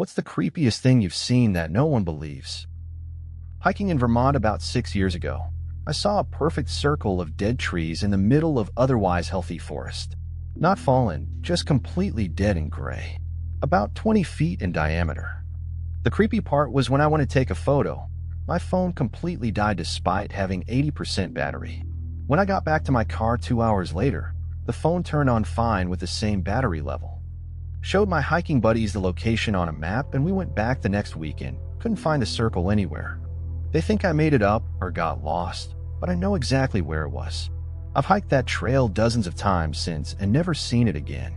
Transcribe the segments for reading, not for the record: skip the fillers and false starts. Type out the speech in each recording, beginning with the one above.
What's the creepiest thing you've seen that no one believes? Hiking in Vermont about 6 years ago, I saw a perfect circle of dead trees in the middle of otherwise healthy forest. Not fallen, just completely dead and gray. About 20 feet in diameter. The creepy part was when I went to take a photo, my phone completely died despite having 80% battery. When I got back to my car 2 hours later, the phone turned on fine with the same battery level. Showed my hiking buddies the location on a map and we went back the next weekend. Couldn't find the circle anywhere. They think I made it up or got lost, but I know exactly where it was. I've hiked that trail dozens of times since and never seen it again.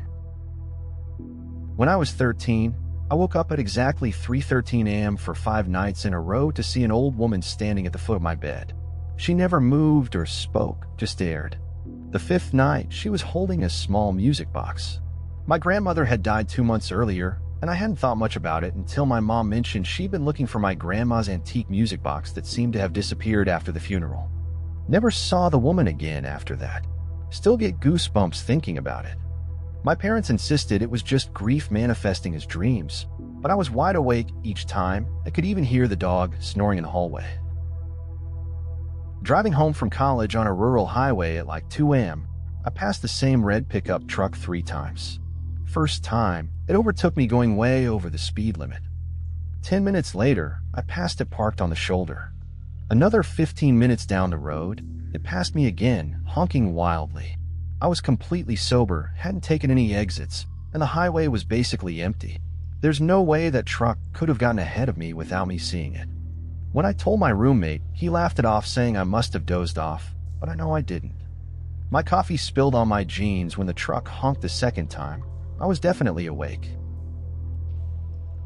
When I was 13, I woke up at exactly 3:13 a.m. for 5 nights in a row to see an old woman standing at the foot of my bed. She never moved or spoke, just stared. The 5th night, she was holding a small music box. My grandmother had died 2 months earlier, and I hadn't thought much about it until my mom mentioned she'd been looking for my grandma's antique music box that seemed to have disappeared after the funeral. Never saw the woman again after that. Still get goosebumps thinking about it. My parents insisted it was just grief manifesting as dreams, but I was wide awake each time. I could even hear the dog snoring in the hallway. Driving home from college on a rural highway at like 2 a.m., I passed the same red pickup truck 3 times. First time, it overtook me going way over the speed limit. 10 minutes later, I passed it parked on the shoulder. Another 15 minutes down the road, it passed me again, honking wildly. I was completely sober, hadn't taken any exits, and the highway was basically empty. There's no way that truck could have gotten ahead of me without me seeing it. When I told my roommate, he laughed it off saying I must have dozed off, but I know I didn't. My coffee spilled on my jeans when the truck honked the second time. I was definitely awake.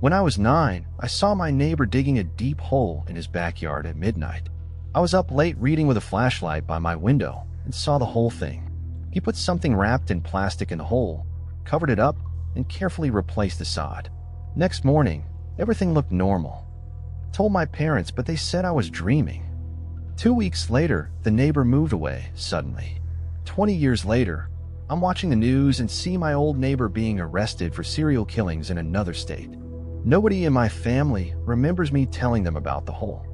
When I was 9, I saw my neighbor digging a deep hole in his backyard at midnight. I was up late reading with a flashlight by my window and saw the whole thing. He put something wrapped in plastic in the hole, covered it up, and carefully replaced the sod. Next morning, everything looked normal. Told my parents, but they said I was dreaming. 2 weeks later, the neighbor moved away suddenly. 20 years later, I'm watching the news and see my old neighbor being arrested for serial killings in another state. Nobody in my family remembers me telling them about the hole.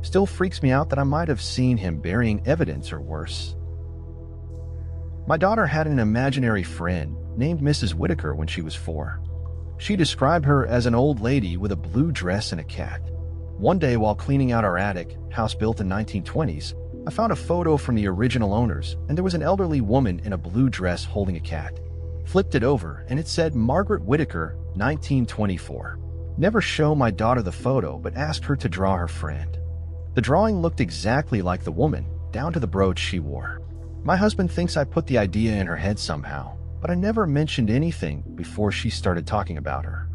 Still freaks me out that I might have seen him burying evidence or worse. My daughter had an imaginary friend named Mrs. Whitaker when she was 4. She described her as an old lady with a blue dress and a cat. One day while cleaning out our attic, house built in 1920s, I found a photo from the original owners, and there was an elderly woman in a blue dress holding a cat. Flipped it over, and it said Margaret Whitaker, 1924. Never show my daughter the photo, but asked her to draw her friend. The drawing looked exactly like the woman, down to the brooch she wore. My husband thinks I put the idea in her head somehow, but I never mentioned anything before she started talking about her.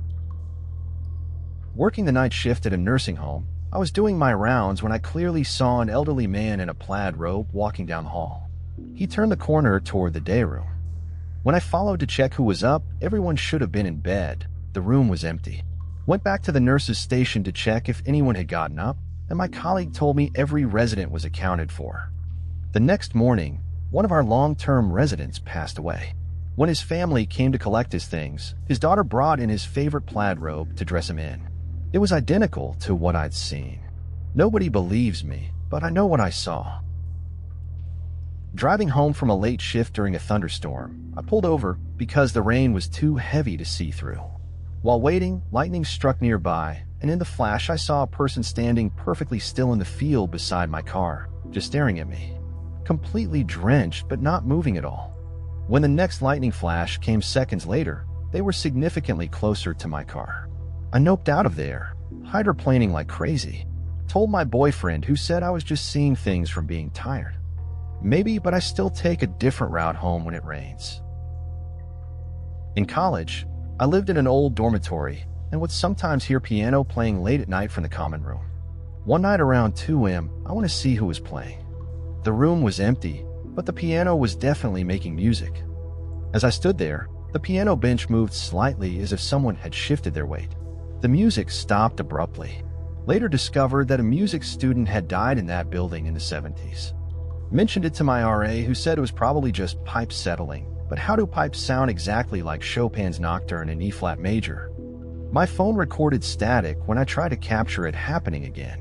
Working the night shift at a nursing home, I was doing my rounds when I clearly saw an elderly man in a plaid robe walking down the hall. He turned the corner toward the day room. When I followed to check who was up, everyone should have been in bed. The room was empty. Went back to the nurse's station to check if anyone had gotten up, and my colleague told me every resident was accounted for. The next morning, one of our long-term residents passed away. When his family came to collect his things, his daughter brought in his favorite plaid robe to dress him in. It was identical to what I'd seen. Nobody believes me, but I know what I saw. Driving home from a late shift during a thunderstorm, I pulled over because the rain was too heavy to see through. While waiting, lightning struck nearby, and in the flash I saw a person standing perfectly still in the field beside my car, just staring at me. Completely drenched, but not moving at all. When the next lightning flash came seconds later, they were significantly closer to my car. I noped out of there, hydroplaning like crazy. Told my boyfriend, who said I was just seeing things from being tired. Maybe, but I still take a different route home when it rains. In college, I lived in an old dormitory and would sometimes hear piano playing late at night from the common room. One night around 2 a.m., I want to see who was playing. The room was empty, but the piano was definitely making music. As I stood there, the piano bench moved slightly as if someone had shifted their weight. The music stopped abruptly. Later discovered that a music student had died in that building in the 70s. Mentioned it to my RA, who said it was probably just pipes settling, but how do pipes sound exactly like Chopin's Nocturne in E-flat major? My phone recorded static when I tried to capture it happening again.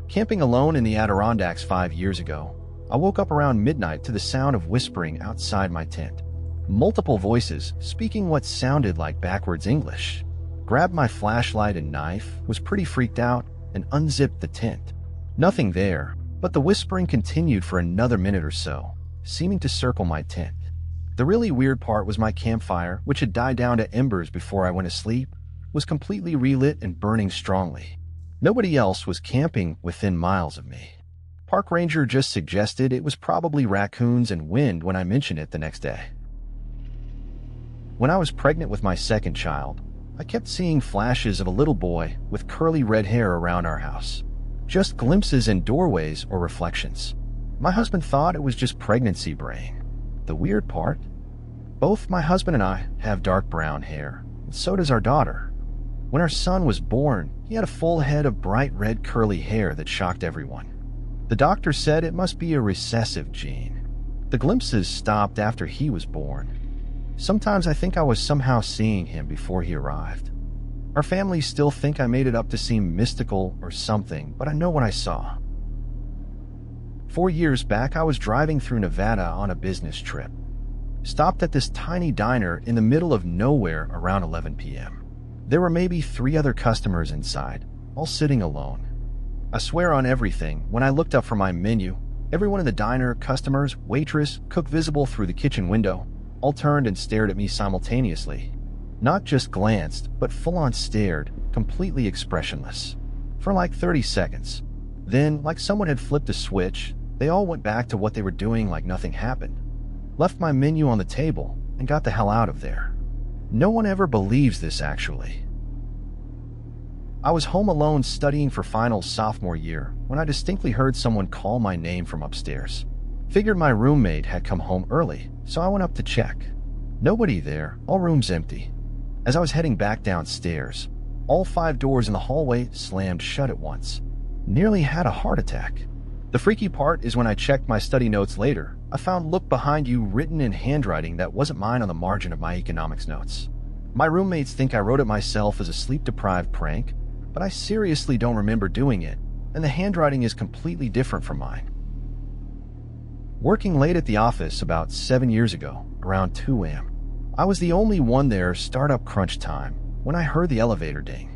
Camping alone in the Adirondacks 5 years ago, I woke up around midnight to the sound of whispering outside my tent. Multiple voices speaking what sounded like backwards English. Grabbed my flashlight and knife, was pretty freaked out, and unzipped the tent. Nothing there, but the whispering continued for another minute or so, seeming to circle my tent. The really weird part was my campfire, which had died down to embers before I went to sleep, was completely relit and burning strongly. Nobody else was camping within miles of me. Park ranger just suggested it was probably raccoons and wind when I mentioned it the next day. When I was pregnant with my second child, I kept seeing flashes of a little boy with curly red hair around our house. Just glimpses in doorways or reflections. My husband thought it was just pregnancy brain. The weird part? Both my husband and I have dark brown hair, and so does our daughter. When our son was born, he had a full head of bright red curly hair that shocked everyone. The doctor said it must be a recessive gene. The glimpses stopped after he was born. Sometimes I think I was somehow seeing him before he arrived. Our family still think I made it up to seem mystical or something, but I know what I saw. 4 years back, I was driving through Nevada on a business trip. Stopped at this tiny diner in the middle of nowhere around 11 p.m. There were maybe 3 other customers inside, all sitting alone. I swear on everything, when I looked up from my menu, everyone in the diner, customers, waitress, cook visible through the kitchen window, all turned and stared at me simultaneously. Not just glanced, but full-on stared, completely expressionless. For like 30 seconds. Then, like someone had flipped a switch, they all went back to what they were doing like nothing happened. Left my menu on the table and got the hell out of there. No one ever believes this, actually. I was home alone studying for finals sophomore year when I distinctly heard someone call my name from upstairs. Figured my roommate had come home early, so I went up to check. Nobody there, all rooms empty. As I was heading back downstairs, all 5 doors in the hallway slammed shut at once. Nearly had a heart attack. The freaky part is when I checked my study notes later, I found "Look behind you" written in handwriting that wasn't mine on the margin of my economics notes. My roommates think I wrote it myself as a sleep-deprived prank, but I seriously don't remember doing it, and the handwriting is completely different from mine. Working late at the office about 7 years ago, around 2 a.m., I was the only one there startup crunch time when I heard the elevator ding.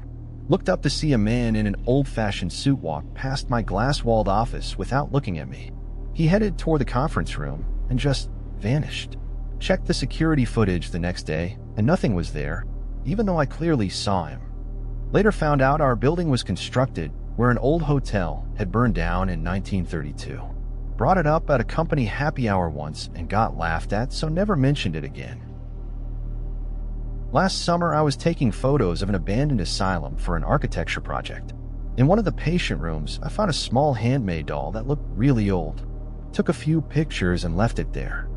Looked up to see a man in an old-fashioned suit walk past my glass-walled office without looking at me. He headed toward the conference room and just vanished. Checked the security footage the next day, and nothing was there, even though I clearly saw him. Later found out our building was constructed where an old hotel had burned down in 1932. Brought it up at a company happy hour once and got laughed at, so never mentioned it again. Last summer, I was taking photos of an abandoned asylum for an architecture project. In one of the patient rooms, I found a small handmade doll that looked really old. Took a few pictures and left it there.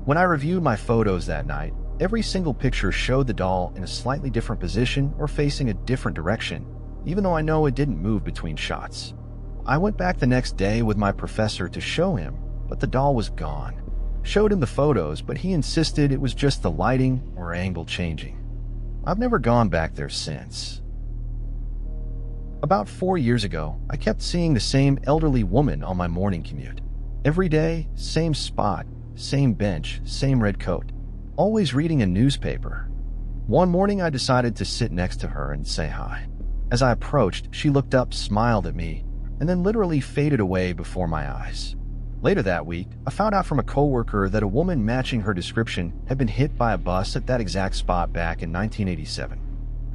When I reviewed my photos that night, every single picture showed the doll in a slightly different position or facing a different direction, even though I know it didn't move between shots. I went back the next day with my professor to show him, but the doll was gone. Showed him the photos, but he insisted it was just the lighting or angle changing. I've never gone back there since. About 4 years ago, I kept seeing the same elderly woman on my morning commute. Every day, same spot, same bench, same red coat. Always reading a newspaper. One morning I decided to sit next to her and say hi. As I approached, she looked up, smiled at me, and then literally faded away before my eyes. Later that week, I found out from a coworker that a woman matching her description had been hit by a bus at that exact spot back in 1987.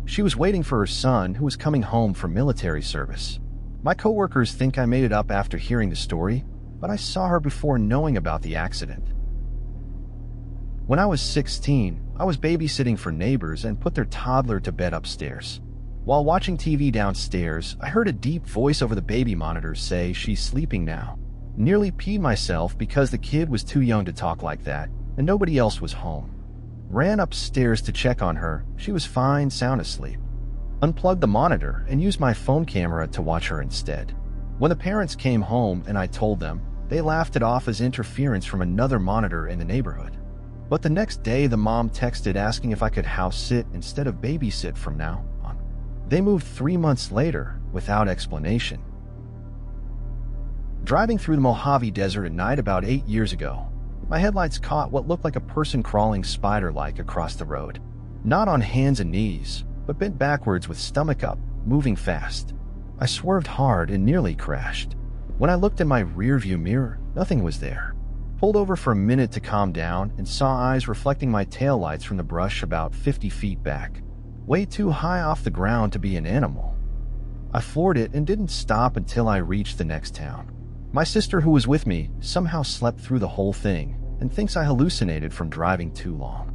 She was waiting for her son, who was coming home from military service. My coworkers think I made it up after hearing the story, but I saw her before knowing about the accident. When I was 16, I was babysitting for neighbors and put their toddler to bed upstairs. While watching TV downstairs, I heard a deep voice over the baby monitor say, "She's sleeping now." Nearly peed myself because the kid was too young to talk like that, and nobody else was home. Ran upstairs to check on her. She was fine, sound asleep. Unplugged the monitor and used my phone camera to watch her instead. When the parents came home and I told them, they laughed it off as interference from another monitor in the neighborhood. But the next day, the mom texted asking if I could house sit instead of babysit from now on. They moved 3 months later without explanation. Driving through the Mojave Desert at night about 8 years ago, my headlights caught what looked like a person crawling spider-like across the road. Not on hands and knees, but bent backwards with stomach up, moving fast. I swerved hard and nearly crashed. When I looked in my rearview mirror, nothing was there. Pulled over for a minute to calm down and saw eyes reflecting my taillights from the brush about 50 feet back. Way too high off the ground to be an animal. I floored it and didn't stop until I reached the next town. My sister, who was with me, somehow slept through the whole thing and thinks I hallucinated from driving too long.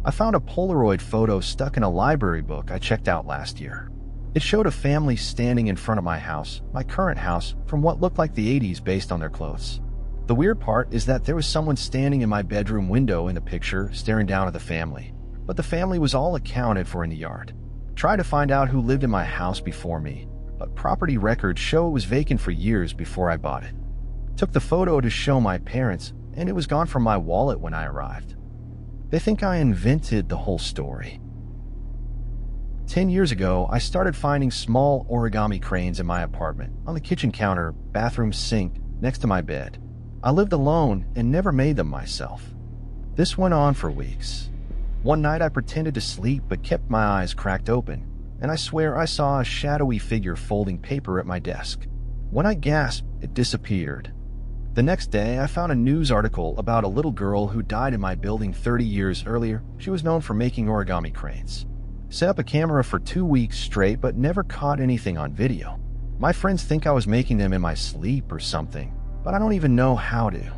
I found a Polaroid photo stuck in a library book I checked out last year. It showed a family standing in front of my house, my current house, from what looked like the 80s based on their clothes. The weird part is that there was someone standing in my bedroom window in the picture staring down at the family, but the family was all accounted for in the yard. Tried to find out who lived in my house before me, but property records show it was vacant for years before I bought it. Took the photo to show my parents, and it was gone from my wallet when I arrived. They think I invented the whole story. 10 years ago, I started finding small origami cranes in my apartment, on the kitchen counter, bathroom sink, next to my bed. I lived alone and never made them myself. This went on for weeks. One night I pretended to sleep but kept my eyes cracked open, and I swear I saw a shadowy figure folding paper at my desk. When I gasped, it disappeared. The next day, I found a news article about a little girl who died in my building 30 years earlier. She was known for making origami cranes. Set up a camera for 2 weeks straight but never caught anything on video. My friends think I was making them in my sleep or something, but I don't even know how to.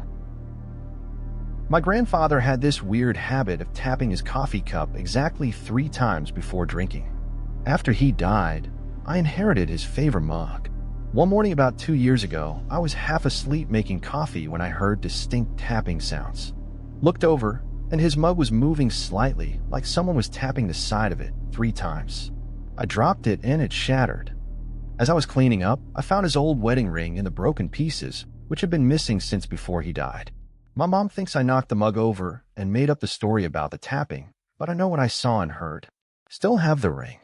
My grandfather had this weird habit of tapping his coffee cup exactly 3 times before drinking. After he died, I inherited his favorite mug. One morning about 2 years ago, I was half asleep making coffee when I heard distinct tapping sounds. Looked over, and his mug was moving slightly, like someone was tapping the side of it 3 times. I dropped it and it shattered. As I was cleaning up, I found his old wedding ring in the broken pieces, which had been missing since before he died. My mom thinks I knocked the mug over and made up the story about the tapping, but I know what I saw and heard. Still have the ring.